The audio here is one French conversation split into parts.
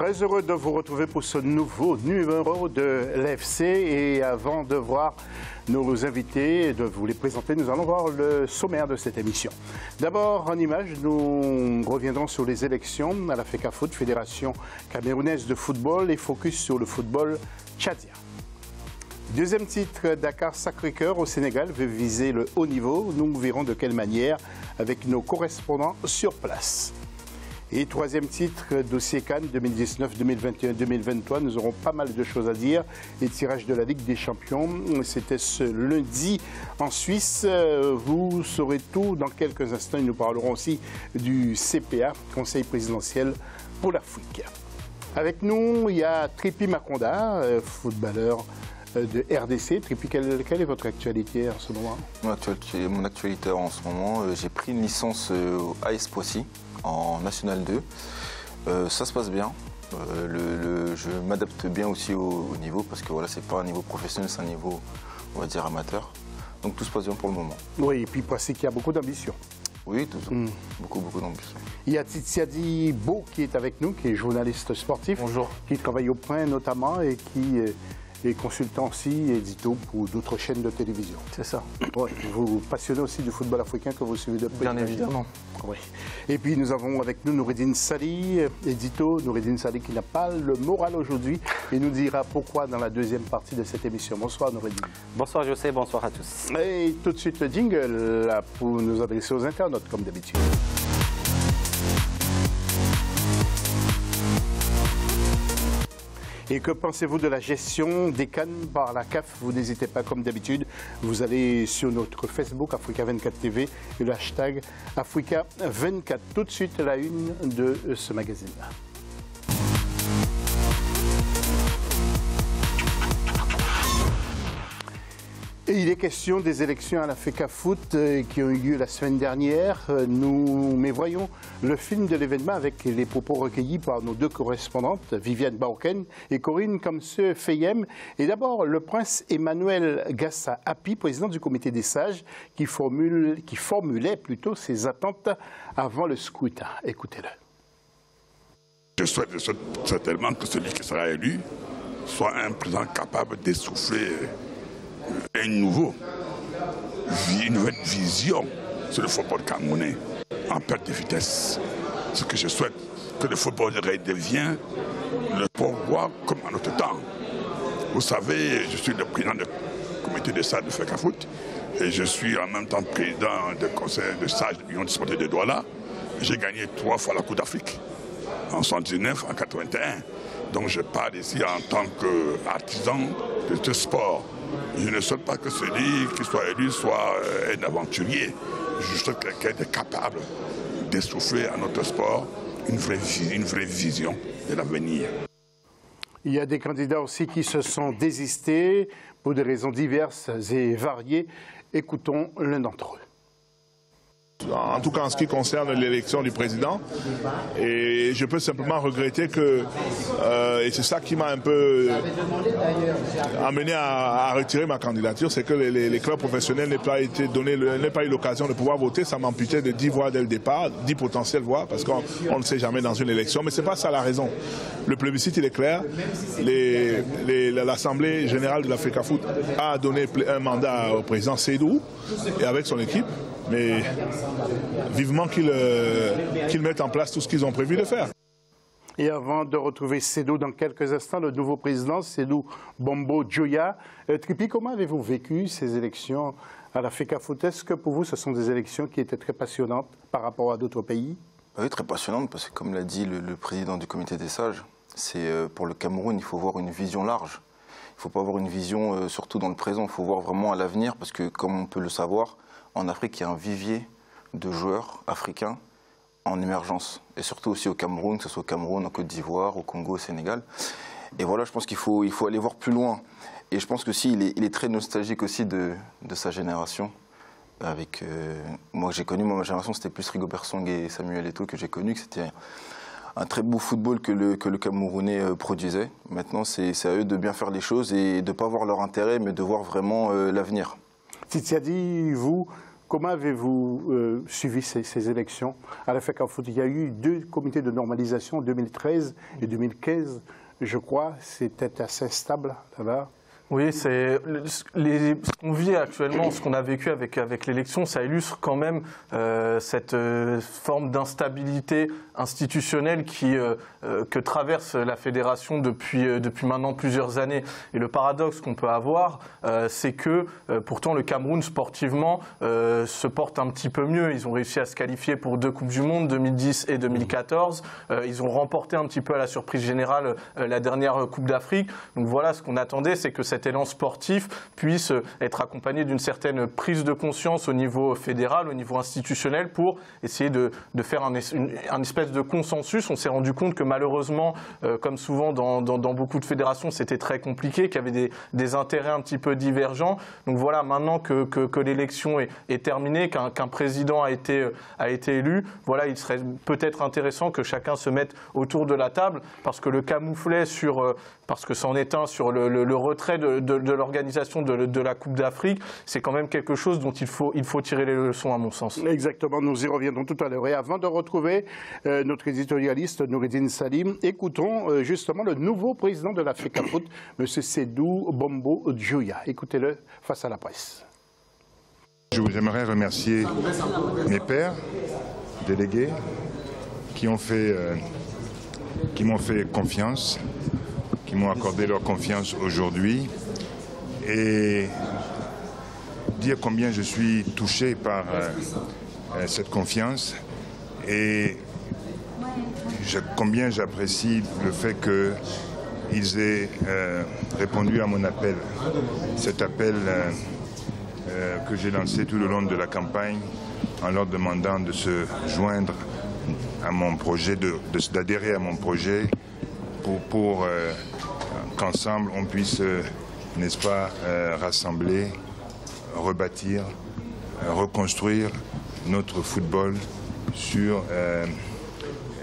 Très heureux de vous retrouver pour ce nouveau numéro de l'FC. Et avant de voir nos invités et de vous les présenter, nous allons voir le sommaire de cette émission. D'abord, en images, nous reviendrons sur les élections à la FECAFOOT, Fédération camerounaise de football, et focus sur le football tchadien. Deuxième titre, Dakar Sacré-Cœur au Sénégal veut viser le haut niveau. Nous verrons de quelle manière avec nos correspondants sur place. Et troisième titre, dossier Cannes 2019, 2021, 2023. Nous aurons pas mal de choses à dire. Les tirages de la Ligue des Champions, c'était ce lundi en Suisse. Vous saurez tout dans quelques instants. Nous parlerons aussi du CPA, Conseil présidentiel pour l'Afrique. Avec nous, il y a Tripi Makonda, footballeur de RDC. Tripi, quelle est votre actualité en ce moment? Mon actualité en ce moment, j'ai pris une licence au AS Poissy en National 2. Ça se passe bien. Je m'adapte bien aussi au niveau parce que voilà, c'est pas un niveau professionnel, c'est un niveau, on va dire, amateur. Donc tout se passe bien pour le moment. Oui, et puis Poissy qui a beaucoup d'ambition. Oui, toujours. Beaucoup d'ambition. Il y a Tsiadi Beau qui est avec nous, qui est journaliste sportif. Bonjour. Qui travaille au Point notamment et qui est consultant aussi, édito pour d'autres chaînes de télévision. C'est ça. Ouais, vous vous passionnez aussi du football africain que vous suivez de près. Bien évidemment. Oui. Et puis nous avons avec nous Noureddine Sali, édito. Noureddine Sali qui n'a pas le moral aujourd'hui et nous dira pourquoi dans la deuxième partie de cette émission. Bonsoir Noureddine. Bonsoir José, bonsoir à tous. Et tout de suite le jingle là, pour nous adresser aux internautes comme d'habitude. Et que pensez-vous de la gestion des Cannes par la CAF? Vous n'hésitez pas, comme d'habitude, vous allez sur notre Facebook, Africa24 TV, et le hashtag Africa24. Tout de suite, la une de ce magazine-là. Et il est question des élections à la FECAFOOT qui ont eu lieu la semaine dernière. Mais voyons le film de l'événement avec les propos recueillis par nos deux correspondantes, Viviane Bauken et Corinne Kamse-Feyem. Et d'abord, le prince Emmanuel Gassa Api, président du comité des sages, qui formulait plutôt ses attentes avant le scrutin. Écoutez-le. Je souhaite certainement que celui qui sera élu soit un président capable d'essouffler une nouvelle vision sur le football camerounais en perte de vitesse. Ce que je souhaite, que le football redevienne le pouvoir comme en notre temps. Vous savez, je suis le président du comité de sages de FECAFOOT et je suis en même temps président du conseil de sages de l'Union des sportifs de Douala. J'ai gagné 3 fois la Coupe d'Afrique, en 1979, en 81. Donc je parle ici en tant qu'artisan de ce sport. Je ne souhaite pas que celui qui soit élu soit un aventurier. Je souhaite quelqu'un de capable d'essouffler à notre sport une vraie vision de l'avenir. Il y a des candidats aussi qui se sont désistés pour des raisons diverses et variées. Écoutons l'un d'entre eux. En tout cas en ce qui concerne l'élection du président, et je peux simplement regretter que, et c'est ça qui m'a un peu amené à retirer ma candidature, c'est que les clubs professionnels n'aient pas eu l'occasion de pouvoir voter. Ça m'amputait de 10 voix dès le départ, 10 potentielles voix, parce qu'on ne sait jamais dans une élection, mais c'est pas ça la raison. Le plébiscite il est clair, l'Assemblée générale de la FECAFOOT a donné un mandat au président Seydou et avec son équipe, mais vivement qu'ils mettent en place tout ce qu'ils ont prévu de faire. Et avant de retrouver Seydou dans quelques instants, le nouveau président, Seydou Bombo Djoya. Tripi, comment avez-vous vécu ces élections à la FECAFOOT? Est-ce que pour vous, ce sont des élections qui étaient très passionnantes par rapport à d'autres pays? Oui, très passionnantes parce que, comme l'a dit le président du comité des sages, pour le Cameroun, il faut voir une vision large. Il ne faut pas avoir une vision surtout dans le présent, il faut voir vraiment à l'avenir parce que, comme on peut le savoir, en Afrique, il y a un vivier de joueurs africains en émergence. Et surtout aussi au Cameroun, que ce soit au Cameroun, en Côte d'Ivoire, au Congo, au Sénégal. Et voilà, je pense qu'il faut aller voir plus loin. Et je pense qu'aussi, il est très nostalgique aussi de sa génération. Moi, j'ai connu, ma génération, c'était plus Rigobert Song et Samuel Eto'o que j'ai connu, que c'était un très beau football que le Camerounais produisait. Maintenant, c'est à eux de bien faire les choses et de ne pas voir leur intérêt, mais de voir vraiment l'avenir. Tsiadi, vous, Comment avez-vous suivi ces élections à la FECAFOOT? Il y a eu 2 comités de normalisation en 2013 et 2015, je crois. C'était assez stable là-bas. Oui, ce qu'on vit actuellement, ce qu'on a vécu avec l'élection, ça illustre quand même cette forme d'instabilité institutionnelle que traverse la fédération depuis maintenant plusieurs années. Et le paradoxe qu'on peut avoir, c'est que pourtant le Cameroun sportivement se porte un petit peu mieux. Ils ont réussi à se qualifier pour 2 Coupes du Monde, 2010 et 2014. Ils ont remporté un petit peu à la surprise générale la dernière Coupe d'Afrique. Donc voilà, ce qu'on attendait, c'est que cet élan sportif puisse être accompagné d'une certaine prise de conscience au niveau fédéral, au niveau institutionnel, pour essayer de faire un espèce de consensus. On s'est rendu compte que malheureusement, comme souvent dans beaucoup de fédérations, c'était très compliqué, qu'il y avait des intérêts un petit peu divergents. Donc voilà, maintenant que l'élection est terminée, qu'un président a été élu, voilà, il serait peut-être intéressant que chacun se mette autour de la table, parce que le camouflet parce que c'en est un sur le retrait de l'organisation de la Coupe d'Afrique, c'est quand même quelque chose dont il faut tirer les leçons à mon sens. Exactement, nous y reviendrons tout à l'heure. Et avant de retrouver notre éditorialiste Noureddine Salim, écoutons justement le nouveau président de la FECAFOOT, M. Seydou Bombo Djouya. Écoutez-le face à la presse. J'aimerais remercier mes pairs, délégués, qui m'ont fait confiance, qui m'ont accordé leur confiance aujourd'hui, et dire combien je suis touché par cette confiance et combien j'apprécie le fait qu'ils aient répondu à mon appel. Cet appel que j'ai lancé tout le long de la campagne en leur demandant de se joindre à mon projet, d'adhérer à mon projet pour qu'ensemble on puisse, n'est-ce pas, rassembler, rebâtir, reconstruire notre football sur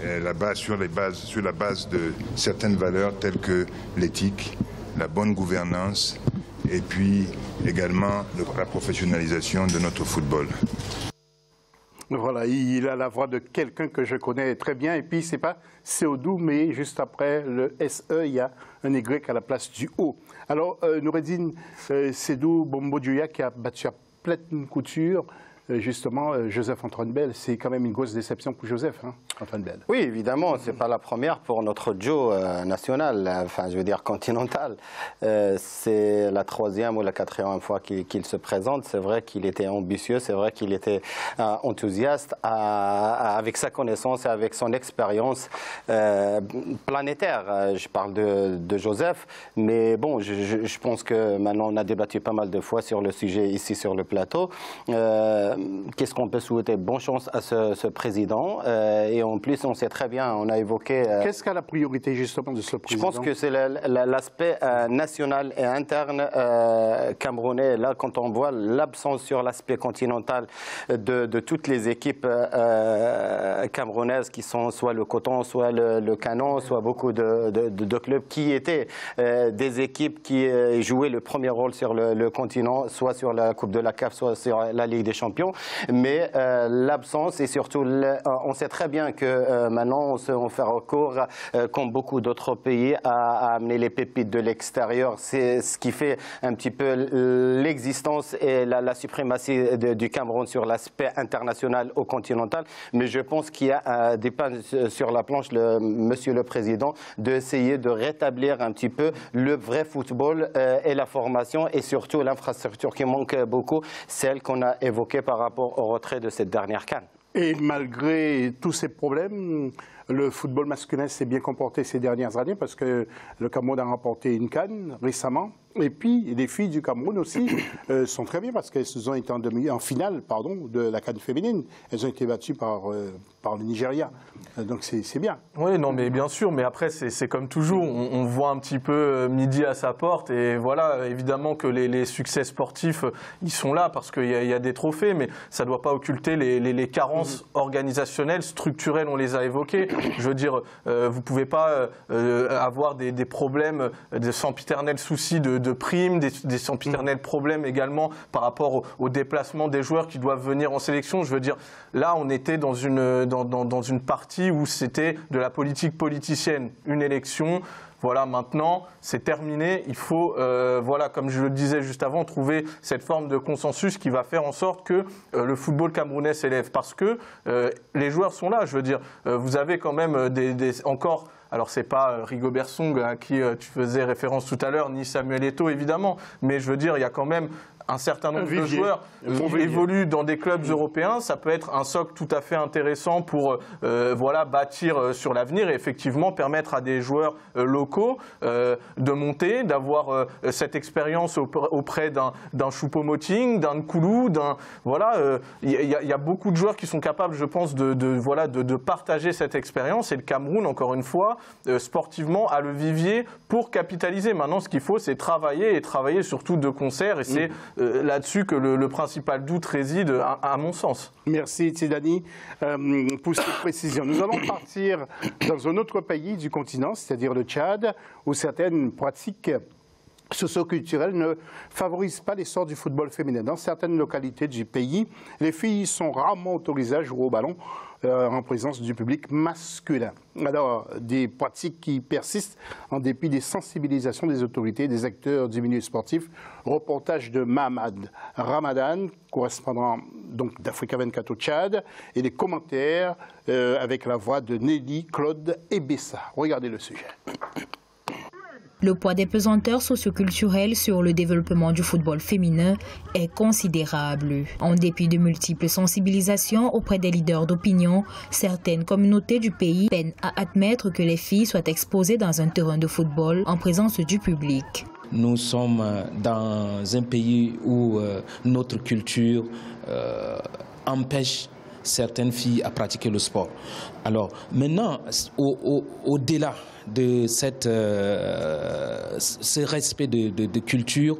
la base de certaines valeurs telles que l'éthique, la bonne gouvernance et puis également la professionnalisation de notre football. Voilà, il a la voix de quelqu'un que je connais très bien. Et puis, c'est pas Seydou, mais juste après le SE, il y a un Y à la place du O. Alors, Noureddine, Seydou Bombo Djouya qui a battu à pleine couture, justement, Joseph-Antoine Bell. C'est quand même une grosse déception pour Joseph, hein, Antoine Bell. Oui, évidemment, ce n'est pas la première pour notre Joe national, enfin, je veux dire continental. C'est la 3e ou la 4e fois qu'il se présente. C'est vrai qu'il était ambitieux, c'est vrai qu'il était enthousiaste avec sa connaissance et avec son expérience planétaire. Je parle de Joseph, mais bon, je pense que maintenant on a débattu pas mal de fois sur le sujet ici sur le plateau. Qu'est-ce qu'on peut souhaiter? Bonne chance à ce président. Et en plus, on sait très bien, on a évoqué... Qu'est-ce qu'a la priorité justement de ce président? Je pense que c'est l'aspect national et interne camerounais. Là, quand on voit l'absence sur l'aspect continental de toutes les équipes camerounaises qui sont soit le Coton, soit le Canon, soit beaucoup de clubs qui étaient des équipes qui jouaient le premier rôle sur le continent, soit sur la Coupe de la CAF, soit sur la Ligue des Champions. Mais l'absence et surtout, on sait très bien que maintenant on fait recours, comme beaucoup d'autres pays, à amener les pépites de l'extérieur. C'est ce qui fait un petit peu l'existence et la suprématie du Cameroun sur l'aspect international ou continental. Mais je pense qu'il y a des pas sur la planche, Monsieur le Président, d'essayer de rétablir un petit peu le vrai football et la formation et surtout l'infrastructure qui manque beaucoup, celle qu'on a évoquée par rapport au retrait de cette dernière CAN. Et malgré tous ces problèmes, le football masculin s'est bien comporté ces dernières années parce que le Cameroun a remporté une CAN récemment. Et puis, les filles du Cameroun aussi sont très bien parce qu'elles ont été en finale de la CAN féminine. Elles ont été battues par le Nigeria. Donc, c'est bien. Oui, non, mais bien sûr. Mais après, c'est comme toujours. On voit un petit peu midi à sa porte. Et voilà, évidemment que les succès sportifs, ils sont là parce qu'il y a des trophées. Mais ça ne doit pas occulter les carences organisationnelles, structurelles, on les a évoquées. Je veux dire, vous pouvez pas avoir des problèmes, des sempiternels soucis de primes, des sempiternels problèmes également par rapport au déplacement des joueurs qui doivent venir en sélection. Je veux dire, là, on était dans une partie où c'était de la politique politicienne, une élection. Voilà, maintenant, c'est terminé. Il faut, voilà, comme je le disais juste avant, trouver cette forme de consensus qui va faire en sorte que le football camerounais s'élève. Parce que les joueurs sont là. Je veux dire, vous avez quand même encore... Alors, c'est pas Rigobert Song à qui tu faisais référence tout à l'heure, ni Samuel Eto'o, évidemment. Mais je veux dire, il y a quand même un certain nombre de joueurs qui évoluent dans des clubs européens. Ça peut être un socle tout à fait intéressant pour voilà, bâtir sur l'avenir et effectivement permettre à des joueurs locaux de monter, d'avoir cette expérience auprès d'un Choupo-Moting, d'un Nkoulou, voilà, y a beaucoup de joueurs qui sont capables, je pense, de partager cette expérience. Et le Cameroun, encore une fois, sportivement, a le vivier pour capitaliser. Maintenant, ce qu'il faut, c'est travailler et travailler surtout de concert. Et c'est là-dessus que le principal doute réside, à mon sens. Merci Tidani pour cette précision. Nous allons partir dans un autre pays du continent, c'est-à-dire le Tchad, où certaines pratiques socioculturelles ne favorisent pas l'essor du football féminin. Dans certaines localités du pays, les filles sont rarement autorisées à jouer au ballon en présence du public masculin. Alors, des pratiques qui persistent en dépit des sensibilisations des autorités et des acteurs du milieu sportif. Reportage de Mahmoud Ramadan, correspondant donc d'Africa 24 au Tchad, et des commentaires avec la voix de Nelly Claude Ebessa. Regardez le sujet. Le poids des pesanteurs socioculturels sur le développement du football féminin est considérable. En dépit de multiples sensibilisations auprès des leaders d'opinion, certaines communautés du pays peinent à admettre que les filles soient exposées dans un terrain de football en présence du public. Nous sommes dans un pays où notre culture empêche certaines filles à pratiquer le sport. Alors maintenant, au-delà de ce respect de culture,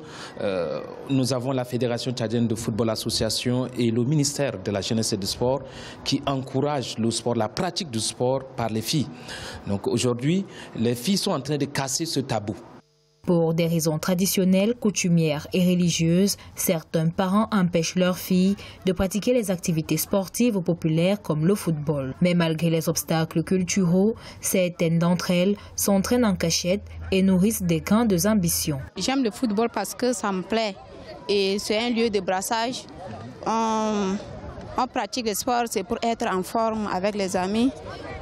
nous avons la Fédération tchadienne de football association et le ministère de la Jeunesse et du Sport qui encouragent le sport, la pratique du sport par les filles. Donc aujourd'hui, les filles sont en train de casser ce tabou. Pour des raisons traditionnelles, coutumières et religieuses, certains parents empêchent leurs filles de pratiquer les activités sportives populaires comme le football. Mais malgré les obstacles culturels, certaines d'entre elles s'entraînent en cachette et nourrissent des grandes ambitions. J'aime le football parce que ça me plaît et c'est un lieu de brassage. On pratique le sport, c'est pour être en forme avec les amis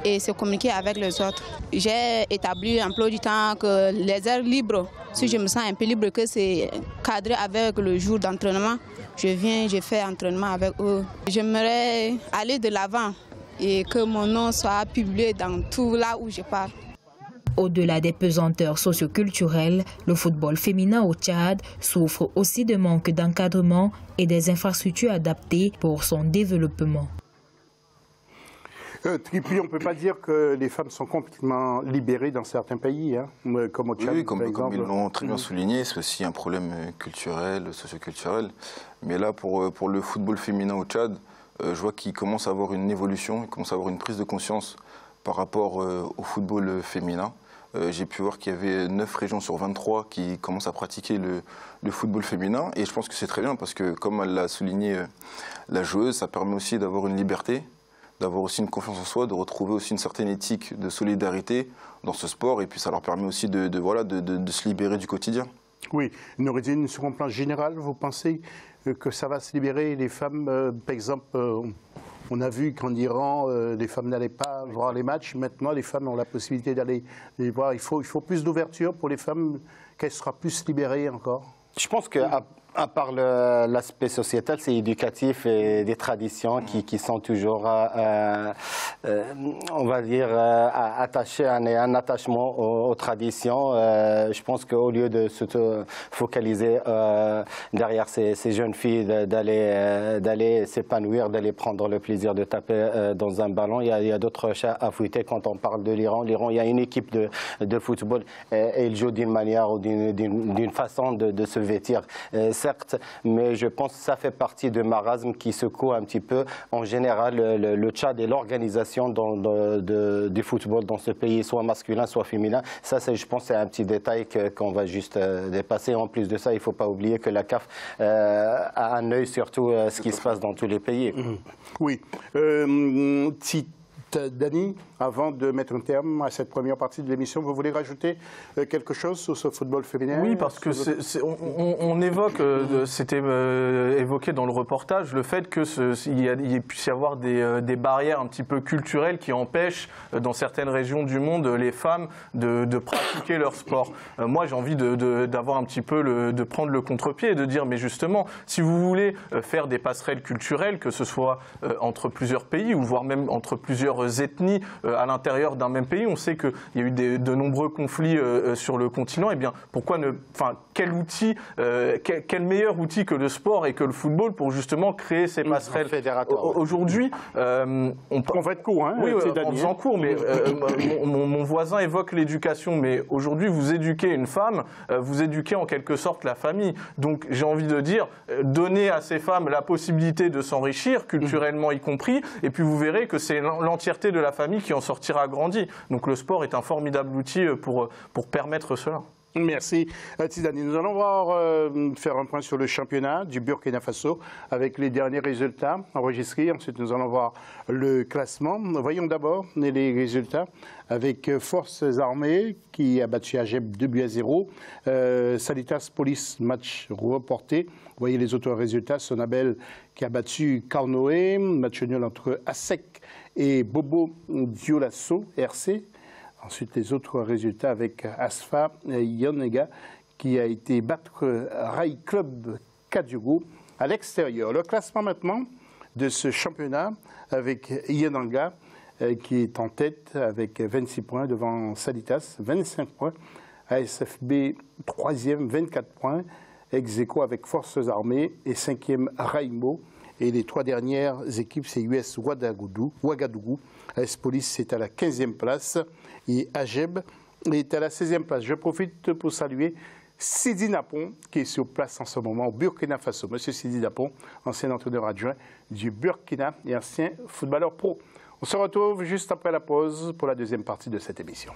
et se communiquer avec les autres. J'ai établi un emploi du temps que les heures libres, si je me sens un peu libre, que c'est cadré avec le jour d'entraînement, je viens, je fais entraînement avec eux. J'aimerais aller de l'avant et que mon nom soit publié dans tout là où je pars. Au-delà des pesanteurs socioculturelles, le football féminin au Tchad souffre aussi de manque d'encadrement et des infrastructures adaptées pour son développement. Tripli, on ne peut pas dire que les femmes sont complètement libérées dans certains pays, hein, comme au Tchad. Oui, comme ils l'ont très bien souligné, c'est aussi un problème culturel, socioculturel. Mais là, pour le football féminin au Tchad, je vois qu'il commence à avoir une évolution, il commence à avoir une prise de conscience par rapport au football féminin. J'ai pu voir qu'il y avait 9 régions sur 23 qui commencent à pratiquer le football féminin. Et je pense que c'est très bien parce que, comme elle l'a souligné la joueuse, ça permet aussi d'avoir une liberté, d'avoir aussi une confiance en soi, de retrouver aussi une certaine éthique de solidarité dans ce sport. Et puis ça leur permet aussi de se libérer du quotidien. Oui. Noureddine, sur un plan général, vous pensez que ça va se libérer les femmes, par exemple on a vu qu'en Iran, les femmes n'allaient pas voir les matchs. Maintenant, les femmes ont la possibilité d'aller les voir. Il faut plus d'ouverture pour les femmes, qu'elles soient plus libérées encore. Je pense qu'à part l'aspect sociétal, c'est éducatif et des traditions qui sont toujours, on va dire, attachées, un attachement aux traditions. Je pense qu'au lieu de se focaliser derrière ces jeunes filles, d'aller s'épanouir, d'aller prendre le plaisir de taper dans un ballon, il y a d'autres chats à fouetter. Quand on parle de l'Iran, il y a une équipe de football et ils jouent d'une manière ou d'une façon de se vêtir. certes, mais je pense que ça fait partie du marasme qui secoue un petit peu en général le Tchad et l'organisation du football dans ce pays, soit masculin, soit féminin. Ça, je pense, c'est un petit détail qu'on va juste dépasser. En plus de ça, il ne faut pas oublier que la CAF a un œil sur tout ce qui se passe dans tous les pays. Oui. Dani, avant de mettre un terme à cette première partie de l'émission, vous voulez rajouter quelque chose sur ce football féminin? Oui, parce que on évoque, c'était évoqué dans le reportage, le fait qu'il puisse y avoir des barrières un petit peu culturelles qui empêchent dans certaines régions du monde les femmes de pratiquer leur sport. Moi, j'ai envie d'avoir un petit peu de prendre le contre-pied et de dire, mais justement, si vous voulez faire des passerelles culturelles, que ce soit entre plusieurs pays ou voire même entre plusieurs ethnies à l'intérieur d'un même pays. On sait qu'il y a eu de nombreux conflits sur le continent. Eh bien, pourquoi ne, quel outil, quel meilleur outil que le sport et que le football pour justement créer ces passerelles? Aujourd'hui, on va être court, hein? Oui, en faisant court, mais mon voisin évoque l'éducation. Mais aujourd'hui, vous éduquez une femme, vous éduquez en quelque sorte la famille. Donc, j'ai envie de dire, donner à ces femmes la possibilité de s'enrichir, culturellement y compris, et puis vous verrez que c'est l'entièreté de la famille qui en sortira grandi. Donc le sport est un formidable outil pour permettre cela. Merci Tidani. Nous allons faire un point sur le championnat du Burkina Faso avec les derniers résultats enregistrés. Ensuite, nous allons voir le classement. Voyons d'abord les résultats avec Forces Armées qui a battu Ageb 2-0. Salitas Police, match reporté. Vous voyez les autres résultats. Sonabel qui a battu Carnoé. Match nul entre ASEC et Bobo Dioulasso, RC. Ensuite, les autres résultats avec Asfa Yonega qui a été battre Rai Club Kadiogo à l'extérieur. Le classement maintenant de ce championnat avec Yenanga qui est en tête avec 26 points devant Salitas, 25 points. ASFB 3e, 24 points. Ex-Aequo avec Forces Armées et 5e Raimo. Et les trois dernières équipes, c'est US Ouagadougou. AS Police est à la 15e place et Ageb est à la 16e place. Je profite pour saluer Sidi Napon qui est sur place en ce moment au Burkina Faso. Monsieur Sidi Napon, ancien entraîneur adjoint du Burkina et ancien footballeur pro. On se retrouve juste après la pause pour la deuxième partie de cette émission.